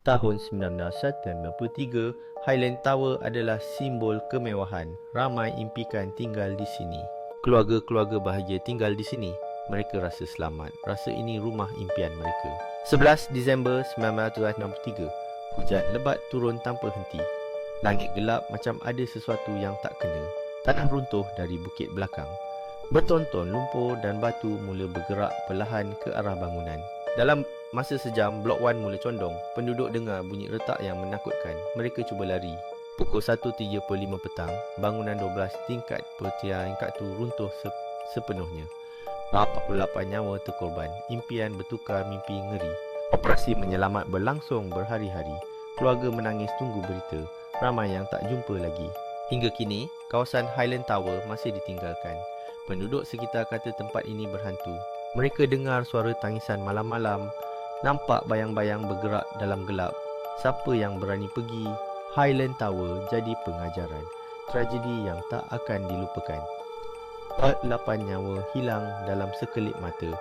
Tahun 1993, Highland Tower adalah simbol kemewahan. Ramai impikan tinggal di sini. Keluarga-keluarga bahagia tinggal di sini. Mereka rasa selamat. Rasa ini rumah impian mereka. 11 Disember 1963, hujan lebat turun tanpa henti. Langit gelap macam ada sesuatu yang tak kena. Tanah runtuh dari bukit belakang. Bertonton lumpur dan batu mula bergerak perlahan ke arah bangunan. Dalam masa sejam, Blok 1 mula condong. Penduduk dengar bunyi retak yang menakutkan. Mereka cuba lari. Pukul 1.35 petang, bangunan 12 tingkat bertingkat tu runtuh sepenuhnya. 48 nyawa terkorban. Impian bertukar mimpi ngeri. Operasi menyelamat berlangsung berhari-hari. Keluarga menangis tunggu berita. Ramai yang tak jumpa lagi. Hingga kini, kawasan Highland Tower masih ditinggalkan. Penduduk sekitar kata tempat ini berhantu. Mereka dengar suara tangisan malam-malam, nampak bayang-bayang bergerak dalam gelap. Siapa yang berani pergi? Highland Tower jadi pengajaran. Tragedi yang tak akan dilupakan. 48 nyawa hilang dalam sekelip mata.